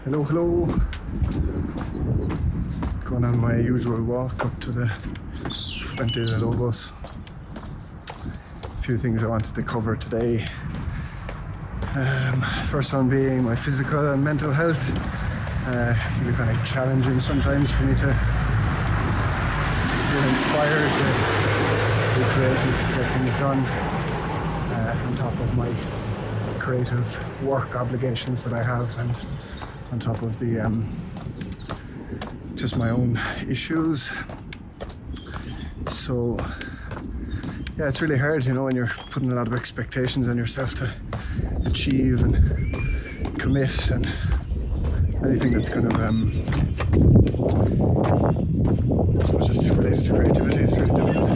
Hello. Going on my usual walk up to the Fuente de Lobos. A few things I wanted to cover today. First one being my physical and mental health. It can be kind of challenging sometimes for me to feel inspired to be creative, to get things done on top of my creative work obligations that I have, and on top of the just my own issues. So yeah, it's really hard, when you're putting a lot of expectations on yourself to achieve and commit, and anything that's kind of I suppose just related to creativity is really difficult.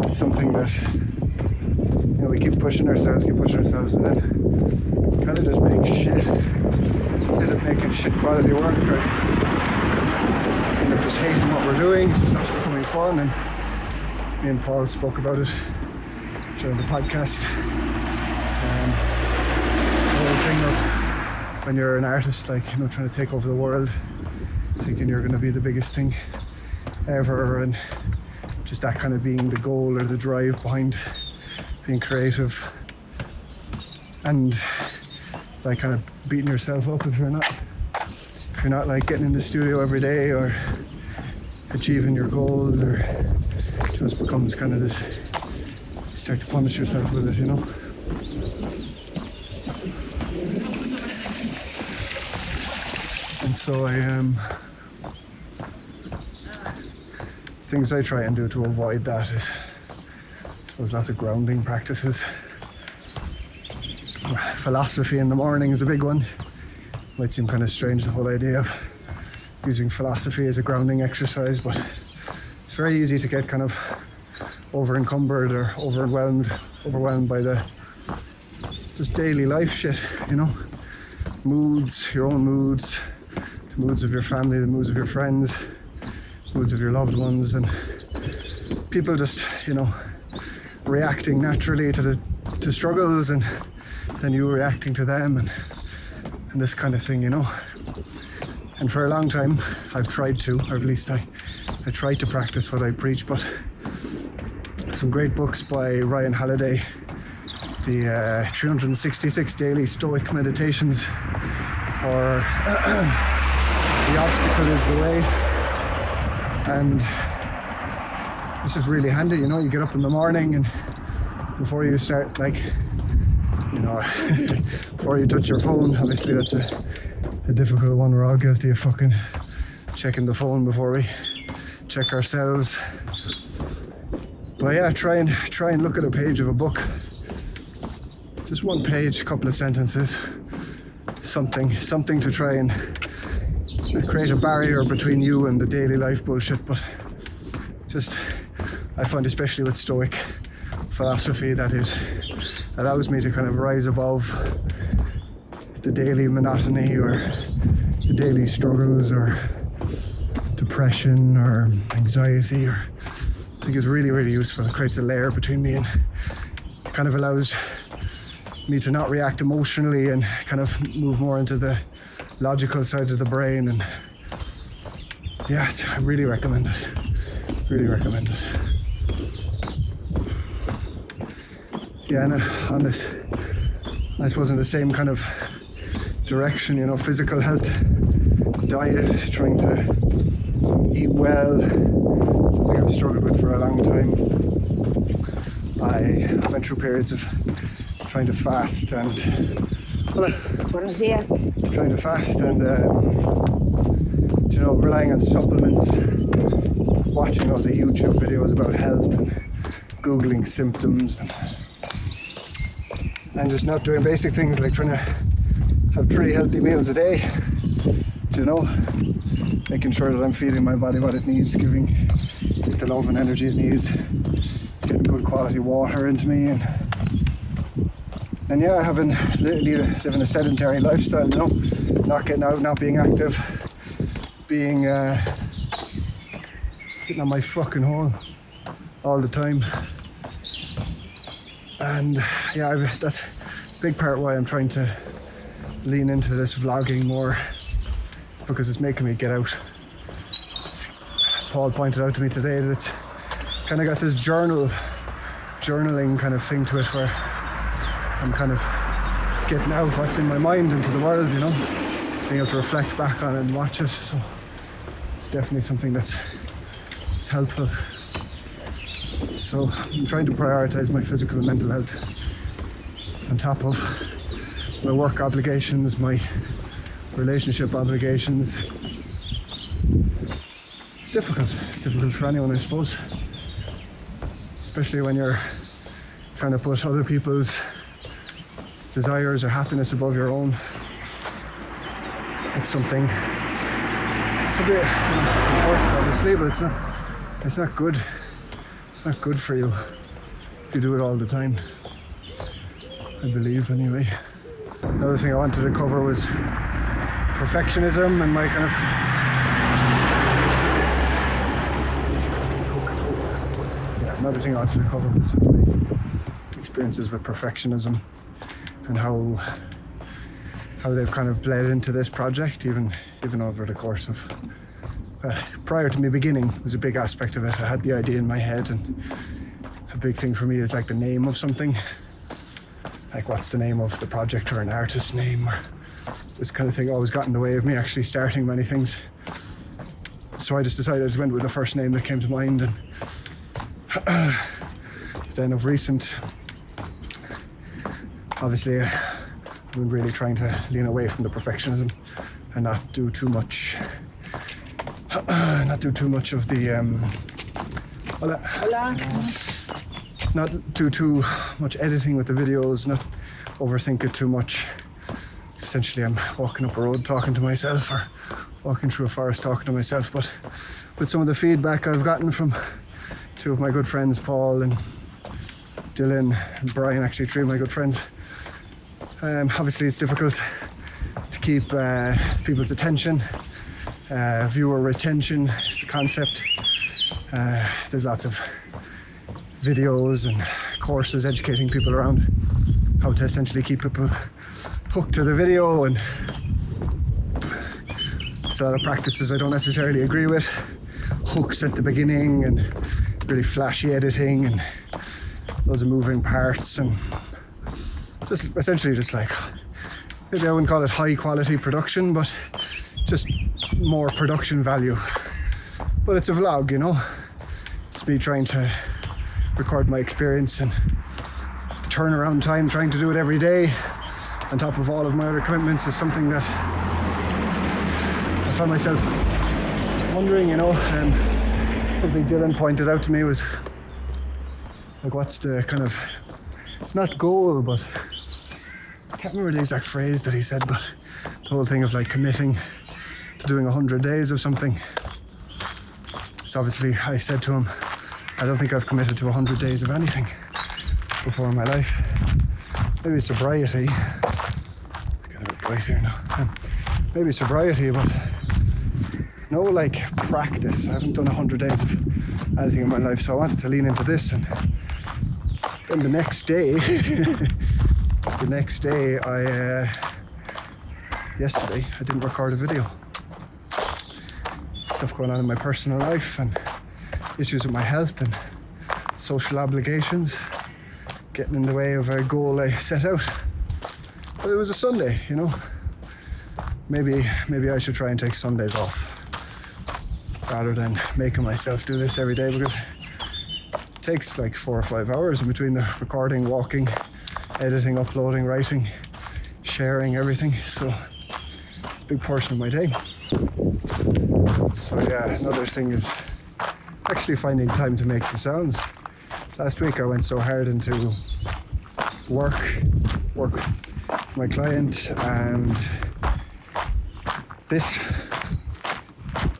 It's something that we keep pushing ourselves, and then kind of just make shit. End up making shit quality work, or end up just hating what we're doing. It's not becoming fun. And me and Paul spoke about it during the podcast. The whole thing of when you're an artist, trying to take over the world, thinking you're going to be the biggest thing ever, and just that kind of being the goal or the drive behind being creative, and kind of beating yourself up if you're not getting in the studio every day or achieving your goals, or it just becomes kind of this, you start to punish yourself with it, And so things I try and do to avoid that is, I suppose, lots of grounding practices. Philosophy in the morning is a big one. Might seem kind of strange, the whole idea of using philosophy as a grounding exercise, but it's very easy to get kind of over-encumbered or overwhelmed by the just daily life shit, moods, your own moods, the moods of your family, the moods of your friends, moods of your loved ones, and people just, reacting naturally to struggles, and then you reacting to them, and this kind of thing, And for a long time, I've tried to, or at least I tried to practice what I preach, but some great books by Ryan Holiday, the 366 Daily Stoic Meditations, or The Obstacle is the Way, and it's just really handy, you get up in the morning, and before you start, before you touch your phone, obviously that's a difficult one. We're all guilty of fucking checking the phone before we check ourselves. But yeah, try and look at a page of a book. Just one page, a couple of sentences, something to try and create a barrier between you and the daily life bullshit. But just, I find, especially with Stoic philosophy, that it allows me to kind of rise above the daily monotony or the daily struggles or depression or anxiety, or I think it's really, really useful. It creates a layer between me, and it kind of allows me to not react emotionally and kind of move more into the logical side of the brain. And yeah, I really recommend it. Yeah, and on this, I suppose, in the same kind of direction, physical health, diet, trying to eat well, something I've struggled with for a long time. I went through periods of trying to fast and Buenos días. trying to fast and relying on supplements, watching all the YouTube videos about health and Googling symptoms, and just not doing basic things like trying to have 3 healthy meals a day, making sure that I'm feeding my body what it needs, giving it the love and energy it needs, getting good quality water into me, and yeah, living a sedentary lifestyle, not getting out, not being active, being sitting on my fucking hole all the time. And yeah, that's big part why I'm trying to lean into this vlogging more, because it's making me get out. Paul pointed out to me today that it's kind of got this journaling kind of thing to it, where I'm kind of getting out what's in my mind into the world, you know, being able to reflect back on it and watch it. So it's definitely something it's helpful. So I'm trying to prioritize my physical and mental health on top of my work obligations, my relationship obligations. It's difficult for anyone, I suppose, especially when you're trying to put other people's desires or happiness above your own. It's something, it's important obviously, but it's not good. It's not good for you if you do it all the time, I believe, anyway. Another thing I wanted to cover was perfectionism and my kind of another thing I wanted to cover was my experiences with perfectionism and how they've kind of bled into this project, even over the course of prior to me beginning was a big aspect of it. I had the idea in my head, and a big thing for me is like the name of something. Like, what's the name of the project, or an artist's name, or this kind of thing always got in the way of me actually starting many things. So I just decided I just went with the first name that came to mind, and then of recent, obviously I've been really trying to lean away from the perfectionism and not do too much of the not do too much editing with the videos, not overthink it too much. Essentially, I'm walking up a road talking to myself, or walking through a forest talking to myself. But with some of the feedback I've gotten from two of my good friends, Paul and Dylan and Brian, actually three of my good friends, obviously it's difficult to keep people's attention. Viewer retention is the concept. There's lots of videos and courses educating people around how to essentially keep people hooked to the video, and there's a lot of practices I don't necessarily agree with. Hooks at the beginning and really flashy editing and loads of moving parts, and just essentially just like, maybe I wouldn't call it high quality production, but just more production value. But it's a vlog, you know, it's me trying to record my experience, and the turnaround time trying to do it every day on top of all of my other commitments is something that I found myself wondering, you know. Something Dylan pointed out to me was like, what's the kind of, not goal, but I can't remember the exact phrase that he said, but the whole thing of like committing to doing 100 days of something. So obviously I said to him, I don't think I've committed to 100 days of anything before in my life. Maybe sobriety. It's getting a bit bright here now. Maybe sobriety, but no like practice. I haven't done 100 days of anything in my life, so I wanted to lean into this. And then the next day, yesterday, I didn't record a video. Stuff going on in my personal life and issues with my health and social obligations getting in the way of a goal I set out. But it was a Sunday, you know. Maybe I should try and take Sundays off rather than making myself do this every day, because it takes like 4 or 5 hours in between the recording, walking, editing, uploading, writing, sharing, everything. So it's a big portion of my day. So yeah, another thing is actually finding time to make the sounds. Last week I went so hard into work for my client, and this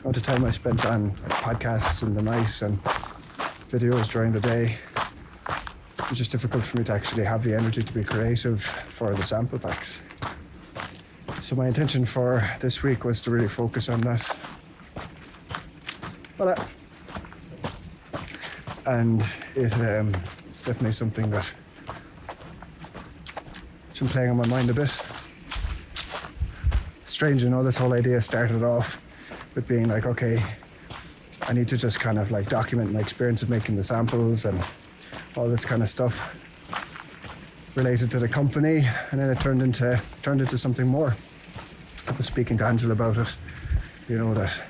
all the time I spent on podcasts in the night and videos during the day. It was just difficult for me to actually have the energy to be creative for the sample packs. So my intention for this week was to really focus on that. And it's definitely something that It's been playing on my mind a bit. Strange, this whole idea started off with being like, okay, I need to just kind of like document my experience of making the samples and all this kind of stuff related to the company, and then it turned into something more. I was speaking to Angela about it, that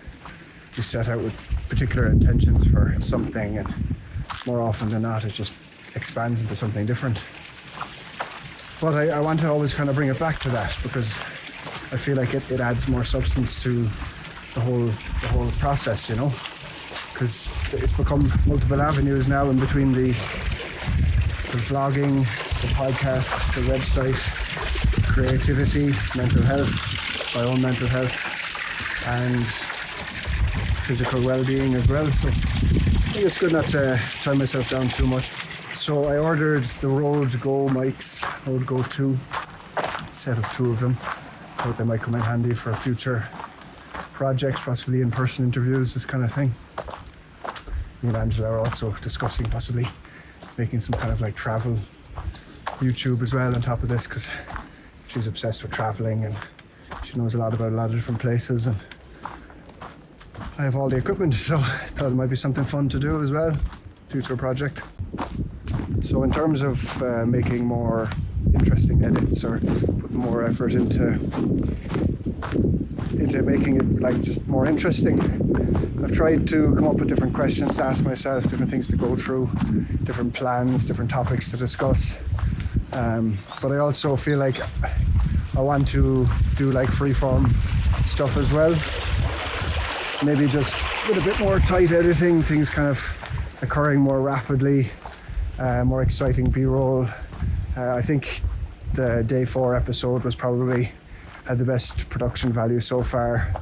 we set out with particular intentions for something, and more often than not it just expands into something different. But I want to always kind of bring it back to that, because I feel like it adds more substance to the whole process, because it's become multiple avenues now in between the vlogging, the podcast, the website, creativity, mental health, my own mental health, and physical well-being as well. So I think it's good not to tie myself down too much. So I ordered the Rode Go mics, Rode Go 2, a set of 2 of them. I thought they might come in handy for future projects, possibly in-person interviews, this kind of thing. Me and Angela are also discussing possibly making some kind of like travel YouTube as well on top of this, because she's obsessed with traveling and she knows a lot about a lot of different places, and I have all the equipment, so I thought it might be something fun to do as well, future project. So in terms of making more interesting edits or putting more effort into making it like just more interesting, I've tried to come up with different questions to ask myself, different things to go through, different plans, different topics to discuss. But I also feel like I want to do like freeform stuff as well. Maybe just with a bit more tight editing, things kind of occurring more rapidly, more exciting B-roll. I think the day 4 episode was probably had the best production value so far.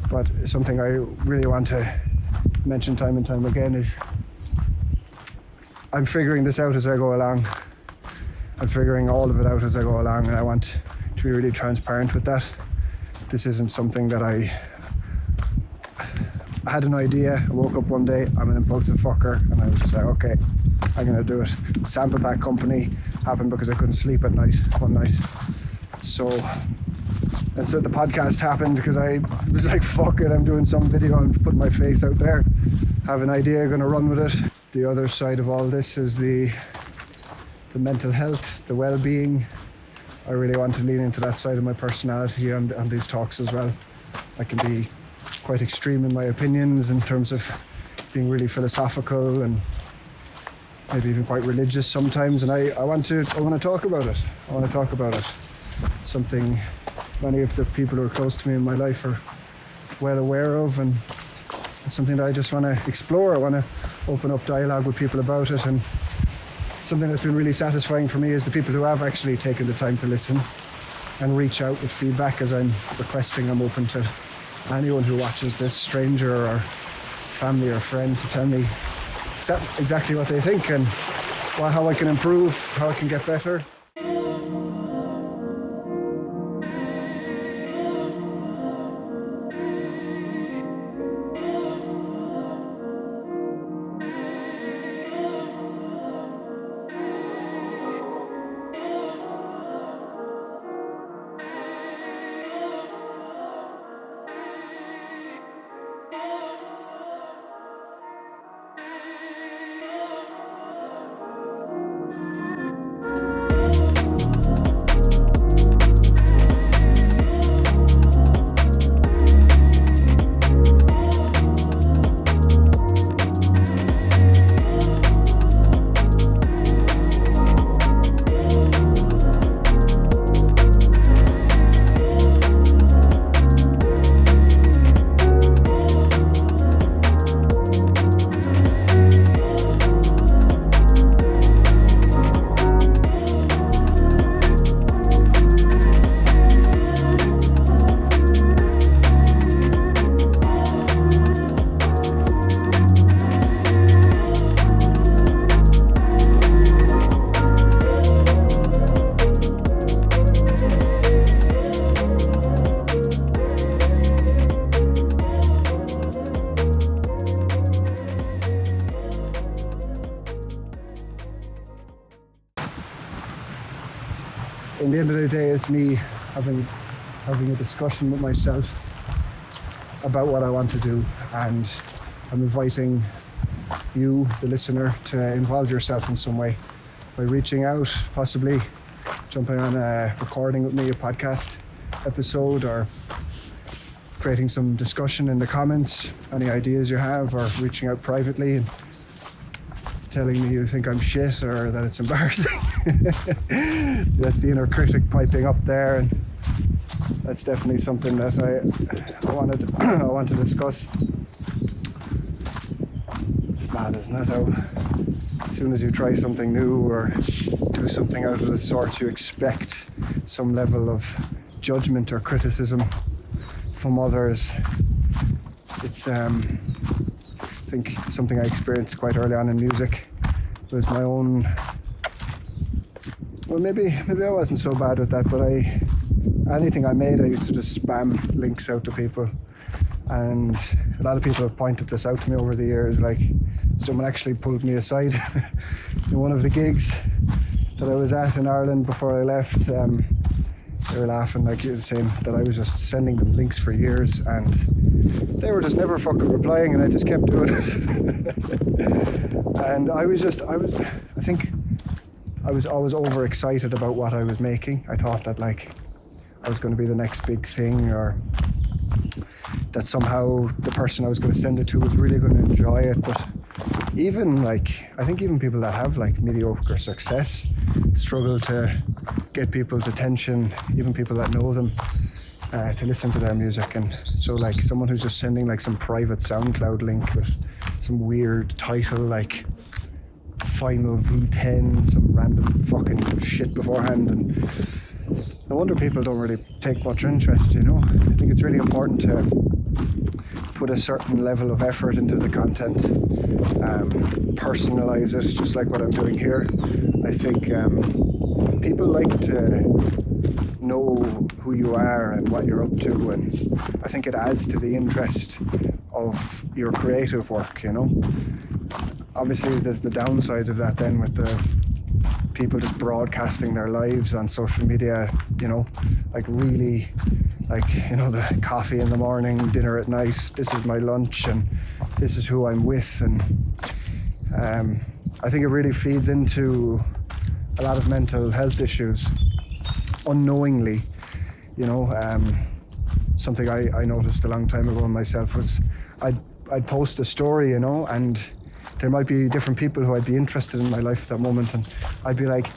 But something I really want to mention time and time again is I'm figuring this out as I go along. I'm figuring all of it out as I go along, and I want to be really transparent with that. This isn't something that I had an idea, I woke up one day, I'm an impulsive fucker, and I was just like, okay, I'm gonna do it. The sample pack company happened because I couldn't sleep at night, one night. So the podcast happened because I was like, fuck it, I'm doing some video, I'm putting my face out there, have an idea, gonna run with it. The other side of all this is the mental health, the well-being. I really want to lean into that side of my personality on these talks as well. I can be quite extreme in my opinions in terms of being really philosophical and maybe even quite religious sometimes, and I want to talk about it. I want to talk about it. It's something many of the people who are close to me in my life are well aware of, and it's something that I just want to explore. I want to open up dialogue with people about it, and something that's been really satisfying for me is the people who have actually taken the time to listen and reach out with feedback, as I'm requesting. I'm open to anyone who watches this, stranger or family or friend, to tell me exactly what they think and how I can improve, how I can get better. in the end of the day, it's me having a discussion with myself about what I want to do, and I'm inviting you, the listener, to involve yourself in some way by reaching out, possibly jumping on a recording with me, a podcast episode, or creating some discussion in the comments, any ideas you have, or reaching out privately and telling me you think I'm shit or that it's embarrassing. So that's the inner critic piping up there, and that's definitely something that I want to discuss. It's mad, isn't it? How as soon as you try something new or do something out of the sort, you expect some level of judgment or criticism from others. It's I think something I experienced quite early on in music. It was my own, well, maybe I wasn't so bad with that, but anything I made, I used to just spam links out to people. And a lot of people have pointed this out to me over the years. Like, someone actually pulled me aside in one of the gigs that I was at in Ireland before I left. They were laughing, like, saying that I was just sending them links for years, and they were just never fucking replying, and I just kept doing it. And I think I was always overexcited about what I was making. I thought that, like, I was going to be the next big thing, or that somehow the person I was going to send it to was really going to enjoy it. But even, like, I think even people that have, like, mediocre success struggle to get people's attention, even people that know them, to listen to their music. And so, like, someone who's just sending, like, some private SoundCloud link with some weird title, like Final V10, some random fucking shit beforehand, and no wonder people don't really take much interest, you know. I think it's really important to put a certain level of effort into the content, personalize it, just like what I'm doing here. I think people like to know who you are and what you're up to, and I think it adds to the interest of your creative work, you know. Obviously there's the downsides of that then, with the people just broadcasting their lives on social media, you know, like really, like, you know, the coffee in the morning, dinner at night, this is my lunch and this is who I'm with. And I think it really feeds into a lot of mental health issues unknowingly, you know. Something I noticed a long time ago in myself was I'd post a story, you know, and there might be different people who I'd be interested in my life at that moment, and I'd be like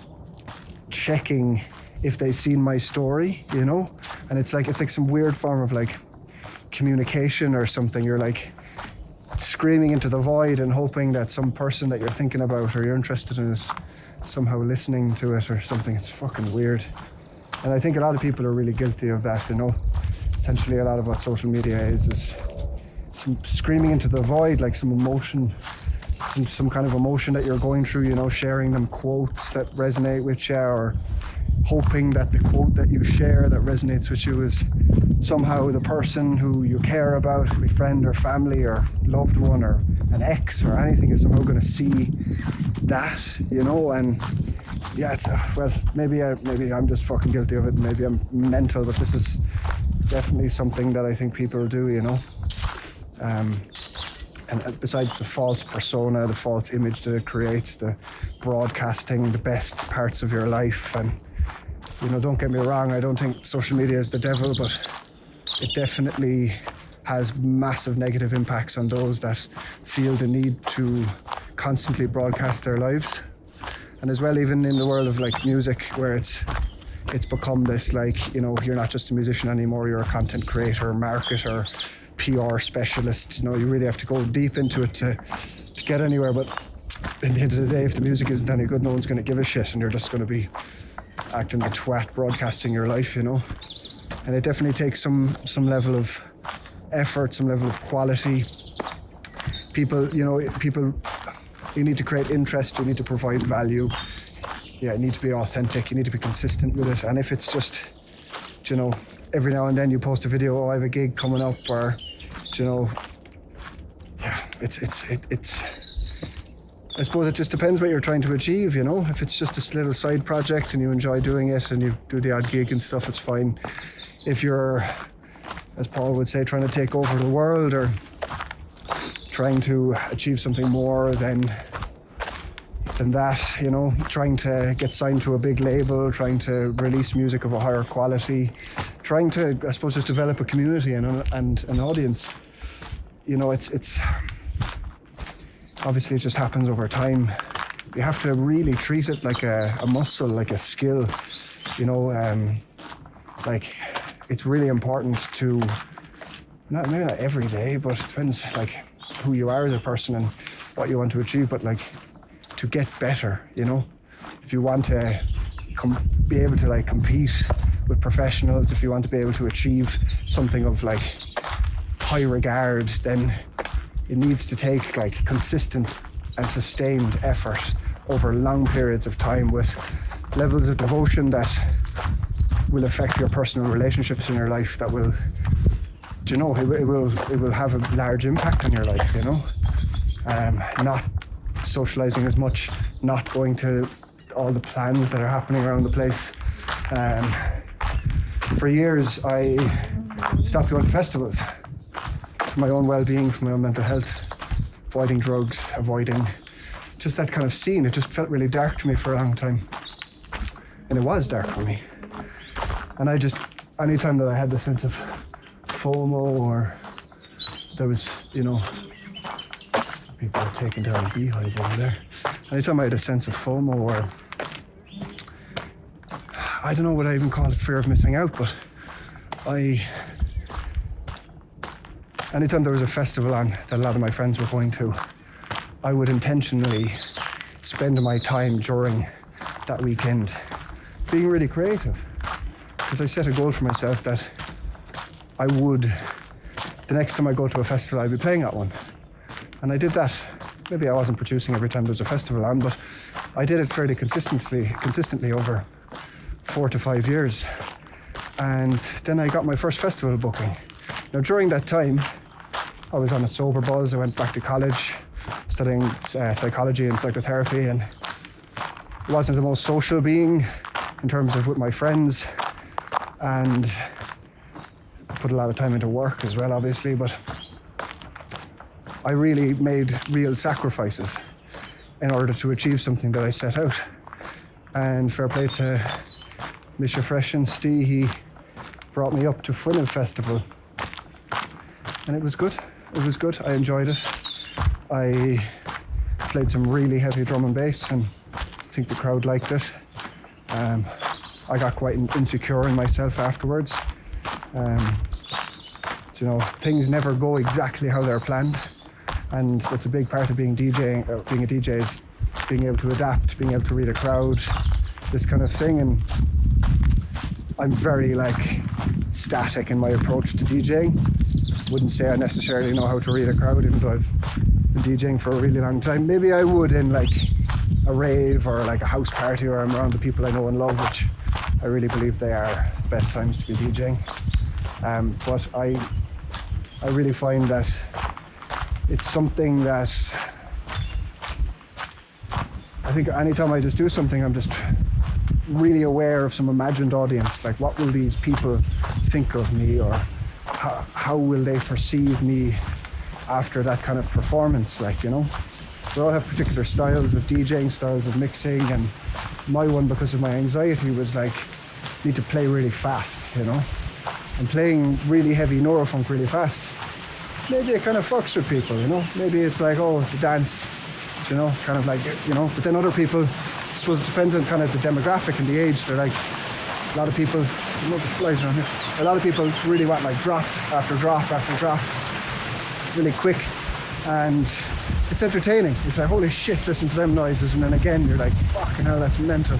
checking if they've seen my story, you know. And it's like some weird form of, like, communication or something. You're like screaming into the void and hoping that some person that you're thinking about or you're interested in is somehow listening to it or something. It's fucking weird. And I think a lot of people are really guilty of that, you know. Essentially a lot of what social media is some screaming into the void, like some emotion, some kind of emotion that you're going through, you know, sharing them quotes that resonate with you, or hoping that the quote that you share that resonates with you is somehow the person who you care about, could be friend or family or loved one or an ex or anything, is somehow going to see that, you know. And yeah, it's well, maybe I'm just fucking guilty of it, maybe I'm mental, but this is definitely something that I think people do, you know. And besides the false persona, the false image that it creates, the broadcasting the best parts of your life. And, you know, don't get me wrong, I don't think social media is the devil, but it definitely has massive negative impacts on those that feel the need to constantly broadcast their lives. And as well, even in the world of, like, music, where it's become this, like, you know, you're not just a musician anymore, you're a content creator, marketer, PR specialist. You know, you really have to go deep into it to get anywhere. But at the end of the day, if the music isn't any good, no one's going to give a shit, and you're just going to be acting the twat broadcasting your life, you know. And it definitely takes some level of effort, some level of quality. People, you need to create interest, you need to provide value. Yeah, you need to be authentic, you need to be consistent with it. And if it's just, you know, every now and then you post a video, oh, I have a gig coming up, or, you know, yeah, it's I suppose it just depends what you're trying to achieve, you know. If it's just this little side project and you enjoy doing it and you do the odd gig and stuff, it's fine. If you're, as Paul would say, trying to take over the world or trying to achieve something more than that, you know, trying to get signed to a big label, trying to release music of a higher quality, trying to, I suppose, just develop a community and an audience, you know, it's obviously it just happens over time. You have to really treat it like a muscle, like a skill, you know. Like, it's really important to, maybe not every day, but it depends like who you are as a person and what you want to achieve, but like to get better, you know. If you want to be able to like compete with professionals, if you want to be able to achieve something of like high regard, then it needs to take like consistent and sustained effort over long periods of time with levels of devotion that will affect your personal relationships in your life, that will, you know, it will have a large impact on your life, you know. Not socializing as much, not going to all the plans that are happening around the place. For years I stopped going to festivals for my own well-being, for my own mental health, avoiding drugs, avoiding just that kind of scene. It just felt really dark to me for a long time, and it was dark for me. And I just, anytime that I had the sense of FOMO, or there was, you know, people are taking down beehives over there. Anytime I had a sense of FOMO, or I don't know what I even call it, fear of missing out, but anytime there was a festival on that a lot of my friends were going to, I would intentionally spend my time during that weekend being really creative. Because I set a goal for myself that I would, the next time I go to a festival, I'd be playing at one. And I did that. Maybe I wasn't producing every time there was a festival on, but I did it fairly consistently over 4 to 5 years. And then I got my first festival booking. Now during that time, I was on a sober buzz. I went back to college, studying psychology and psychotherapy, and wasn't the most social being in terms of with my friends, and I put a lot of time into work as well, obviously, but I really made real sacrifices in order to achieve something that I set out. And fair play to Misha Fresh and Steve, he brought me up to Funnel Festival, and it was good. It was good. I enjoyed it. I played some really heavy drum and bass, and I think the crowd liked it. I got quite insecure in myself afterwards. You know, things never go exactly how they're planned, and that's a big part of being a DJ is being able to adapt, being able to read a crowd, this kind of thing. And I'm very like static in my approach to DJing. Wouldn't say I necessarily know how to read a crowd, even though I've been DJing for a really long time. Maybe I would in like a rave or like a house party where I'm around the people I know and love, which I really believe they are the best times to be DJing. But I really find that it's something that I think anytime I just do something, I'm just really aware of some imagined audience. Like, what will these people think of me, or how will they perceive me after that kind of performance? Like, you know, we all have particular styles of DJing, styles of mixing, and my one, because of my anxiety, was like, need to play really fast, you know. And playing really heavy neurofunk really fast, maybe it kind of fucks with people, you know. Maybe it's like, oh, the dance, you know, kind of like, you know. But then other people, I suppose it depends on kind of the demographic and the age. They're like, a lot of people, I love the flies around here. A lot of people really want like drop after drop after drop, really quick, and it's entertaining. It's like, holy shit, listen to them noises, and then again you're like, fucking hell, that's mental.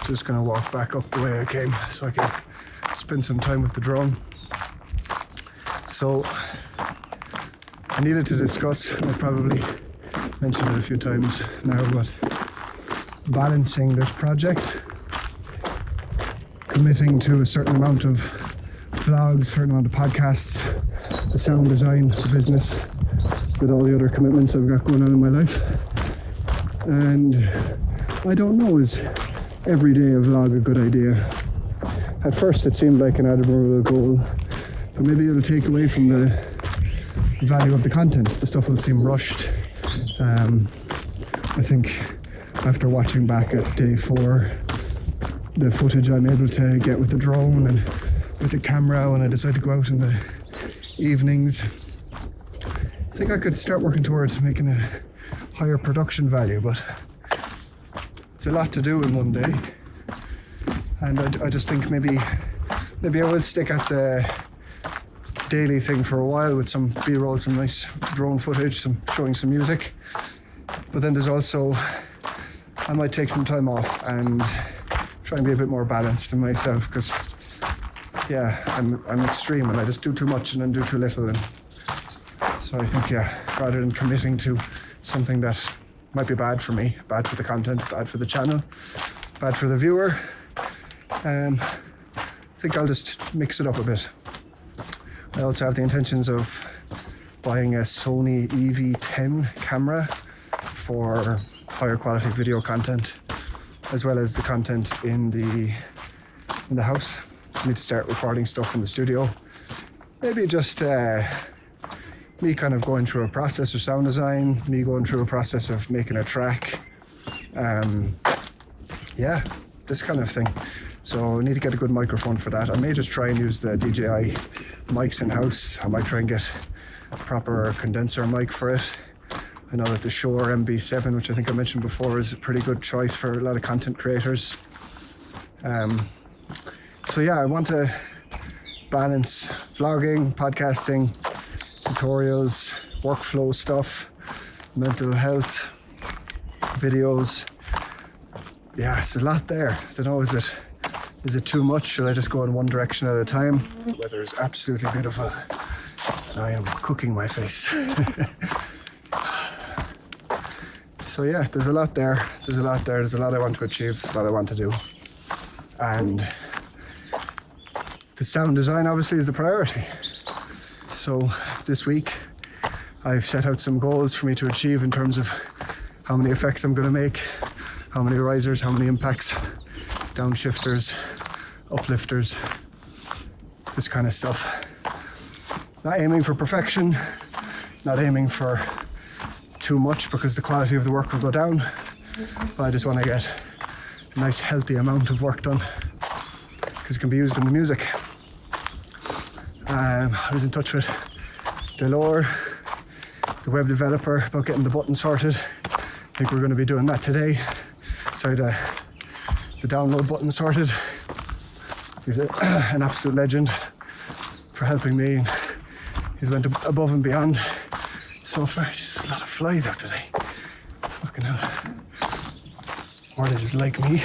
just gonna walk back up the way I came so I can spend some time with the drone. So I needed to discuss, and I probably mentioned it a few times now, but balancing this project, committing to a certain amount of vlogs, a certain amount of podcasts, the sound design, the business, with all the other commitments I've got going on in my life. And I don't know, is every day a vlog a good idea? At first it seemed like an admirable goal, but maybe it'll take away from the value of the content. The stuff will seem rushed. I think after watching back at day 4, the footage I'm able to get with the drone and with the camera when I decide to go out in the evenings, I think I could start working towards making a higher production value, but it's a lot to do in one day. And I just think maybe I will stick at the daily thing for a while with some B-roll, some nice drone footage, some showing some music. But then there's also, I might take some time off and try and be a bit more balanced in myself, because I'm extreme and I just do too much and then do too little. And so I think, rather than committing to something that might be bad for me, bad for the content, bad for the channel, bad for the viewer, I think I'll just mix it up a bit. I also have the intentions of buying a Sony EV10 camera for higher quality video content, as well as the content in the house. I need to start recording stuff in the studio. Maybe just me kind of going through a process of sound design, me going through a process of making a track. This kind of thing. So I need to get a good microphone for that. I may just try and use the DJI mics in house. I might try and get a proper condenser mic for it. I know that the Shure MB7, which I think I mentioned before, is a pretty good choice for a lot of content creators. I want to balance vlogging, podcasting, tutorials, workflow stuff, mental health, videos. Yeah, it's a lot there. I don't know, is it too much? Should I just go in one direction at a time? The weather is absolutely beautiful and I am cooking my face. So there's a lot there. There's a lot I want to achieve. There's a lot I want to do. And the sound design obviously is the priority. So this week I've set out some goals for me to achieve in terms of how many effects I'm going to make, how many risers, how many impacts, downshifters, uplifters, this kind of stuff. Not aiming for perfection, not aiming for too much because the quality of the work will go down, but I just want to get a nice healthy amount of work done because it can be used in the music. I was in touch with Delore, the web developer, about getting the button sorted. I think we're going to be doing that today. Sorry, the download button sorted. He's an absolute legend for helping me, and he's went above and beyond so far. Just a lot of flies out today. Fucking hell. Or they just like me.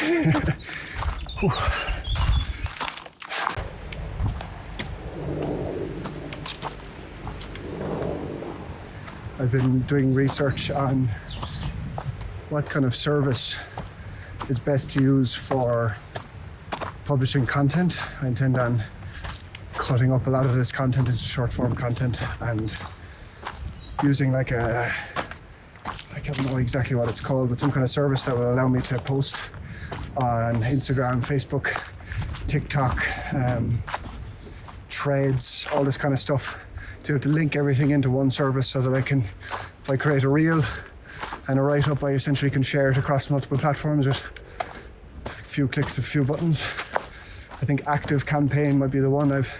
I've been doing research on what kind of service is best to use for publishing content. I intend on cutting up a lot of this content into short form content and using I don't know exactly what it's called, but some kind of service that will allow me to post on Instagram, Facebook, TikTok, Threads, all this kind of stuff, to be able to link everything into one service so that I can, if I create a reel and a write-up, I essentially can share it across multiple platforms with a few clicks, a few buttons. I think Active Campaign might be the one. I've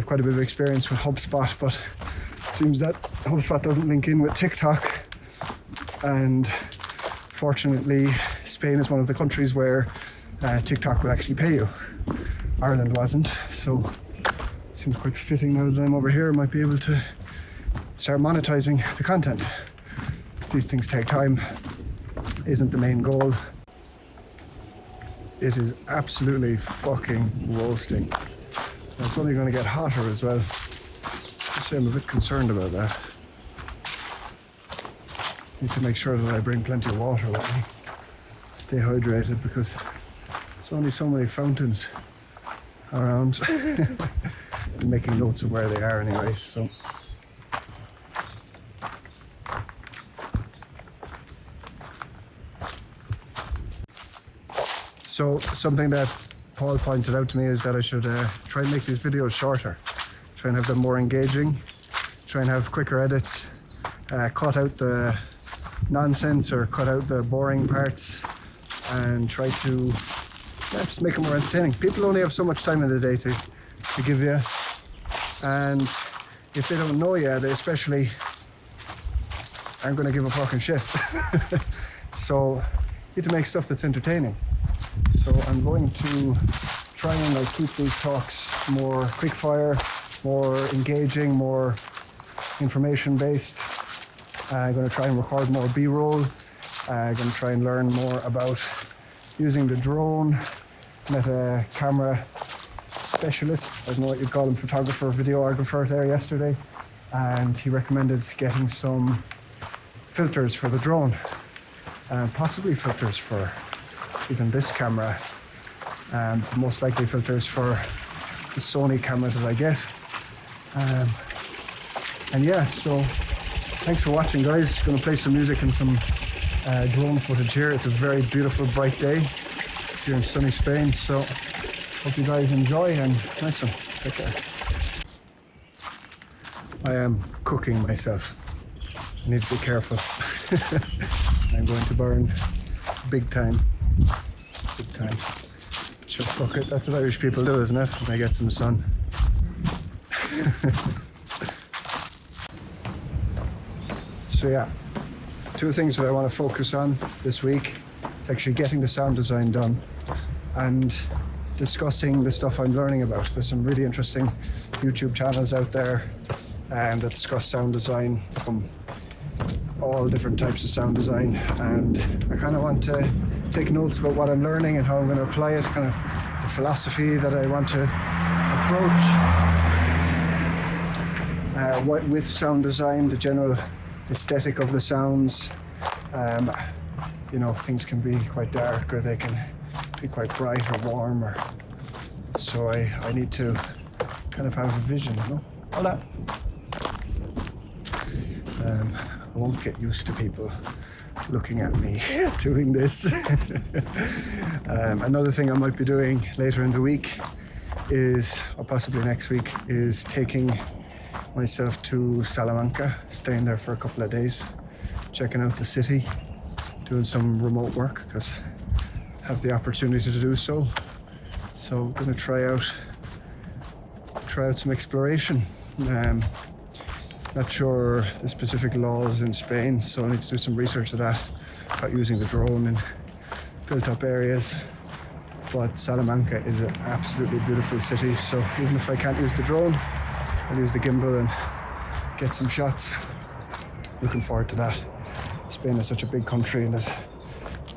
quite a bit of experience with HubSpot, but it seems that HubSpot doesn't link in with TikTok. And fortunately, Spain is one of the countries where TikTok will actually pay you. Ireland wasn't, so it seems quite fitting now that I'm over here. I might be able to start monetizing the content. These things take time, isn't the main goal. It is absolutely fucking roasting. And it's only going to get hotter as well. So I'm a bit concerned about that. Need to make sure that I bring plenty of water with me. Stay hydrated because there's only so many fountains around. I'm making notes of where they are anyway, so. So something that Paul pointed out to me is that I should try and make these videos shorter. Try and have them more engaging. Try and have quicker edits. Cut out the nonsense or cut out the boring parts and try to just make it more entertaining. People only have so much time in the day to give you, and if they don't know you, they especially aren't going to give a fucking shit. So you need to make stuff that's entertaining. So I'm going to try and keep these talks more quickfire, more engaging, more information based. I'm going to try and record more B-roll. I'm going to try and learn more about using the drone. Met a camera specialist, I don't know what you'd call him, photographer, videographer there yesterday, and he recommended getting some filters for the drone, possibly filters for even this camera, and most likely filters for the Sony camera that I get. And yeah, so thanks for watching, guys. Going to play some music and some drone footage here. It's a very beautiful, bright day here in sunny Spain, so hope you guys enjoy, and nice one. Take care. I am cooking myself. I need to be careful. I'm going to burn big time. Big time. Just fuck it. That's what Irish people do, isn't it? When they get some sun. So yeah, two things that I want to focus on this week. It's actually getting the sound design done and discussing the stuff I'm learning about. There's some really interesting YouTube channels out there that discuss sound design, from all different types of sound design, and I kind of want to take notes about what I'm learning and how I'm going to apply it, kind of the philosophy that I want to approach with sound design, the general aesthetic of the sounds. You know, things can be quite dark, or they can be quite bright or warm, or so I need to kind of have a vision, you know. Hola. I won't get used to people looking at me doing this. Another thing I might be doing later in the week is, or possibly next week, is taking myself to Salamanca, staying there for a couple of days, checking out the city, doing some remote work because I have the opportunity to do so. So I'm going to try out some exploration. Not sure the specific laws in Spain, so I need to do some research of that, about using the drone in built-up areas. But Salamanca is an absolutely beautiful city, so even if I can't use the drone, I'll use the gimbal and get some shots. Looking forward to that. Spain is such a big country and there's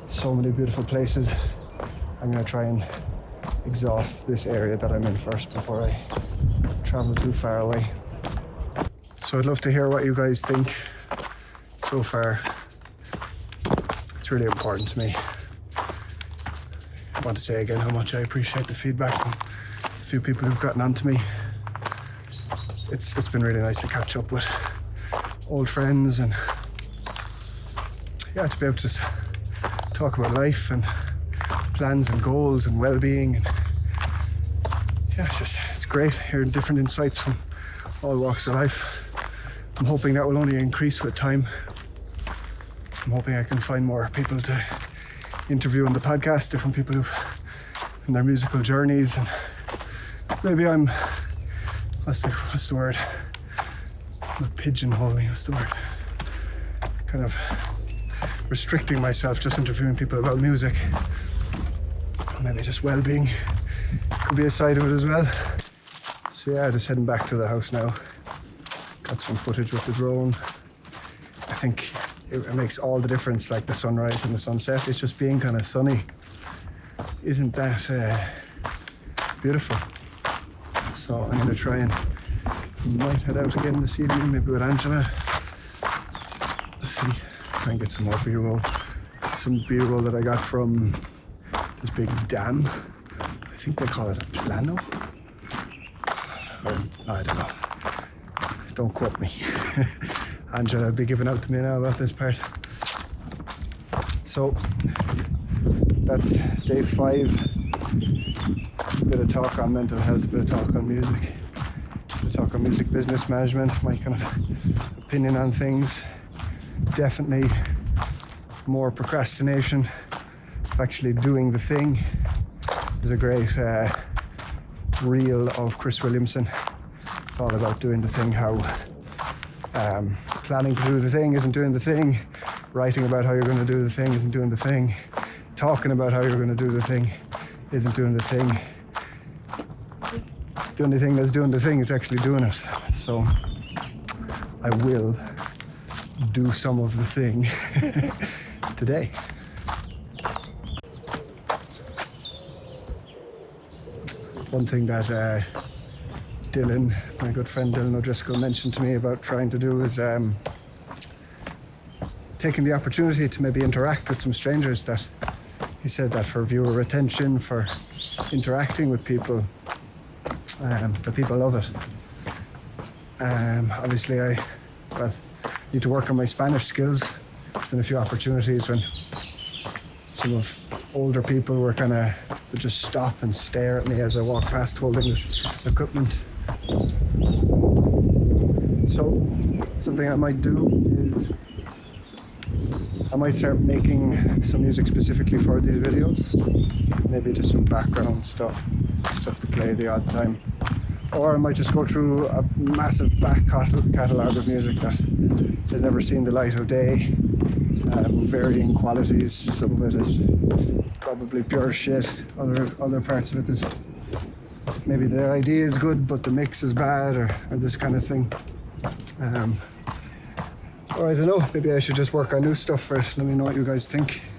so many beautiful places. I'm going to try and exhaust this area that I'm in first before I travel too far away. So I'd love to hear what you guys think so far. It's really important to me. I want to say again how much I appreciate the feedback from a few people who've gotten onto me. It's been really nice to catch up with old friends, and yeah, to be able to talk about life and plans and goals and well-being, and yeah, it's great hearing different insights from all walks of life. I'm hoping that will only increase with time. I'm hoping I can find more people to interview on the podcast, different people who've in their musical journeys, and maybe I'm what's the word? I'm not pigeonholing, what's the word? Kind of restricting myself, just interviewing people about music. Maybe just well-being could be a side of it as well. So yeah, just heading back to the house now. Got some footage with the drone. I think it makes all the difference, like the sunrise and the sunset. It's just being kind of sunny isn't that beautiful. So I'm going to try and might head out again this evening, maybe with Angela. Let's see, try and get some more B-roll. Some B-roll that I got from this big dam. I think they call it a plano. Or, I don't know. Don't quote me. Angela will be giving out to me now about this part. So that's day 5. A bit of talk on mental health, a bit of talk on music, a bit of talk on music business management, my kind of opinion on things. Definitely more procrastination of actually doing the thing. There's a great reel of Chris Williamson. It's all about doing the thing, how planning to do the thing isn't doing the thing, writing about how you're going to do the thing isn't doing the thing, talking about how you're going to do the thing isn't doing the thing. The only thing that's doing the thing is actually doing it. So I will do some of the thing today. One thing that Dylan, my good friend Dylan O'Driscoll, mentioned to me about trying to do is taking the opportunity to maybe interact with some strangers. That he said that for viewer retention, for interacting with people, that people love it. Obviously I need to work on my Spanish skills. There's been a few opportunities when some of older people were kind of would just stop and stare at me as I walk past holding this equipment. So something I might do is I might start making some music specifically for these videos. Maybe just some background stuff to play the odd time. Or I might just go through a massive back catalogue of music that has never seen the light of day, varying qualities. Some of it is probably pure shit. Other parts of it is maybe the idea is good but the mix is bad, or this kind of thing. Or I don't know, maybe I should just work on new stuff first. Let me know what you guys think.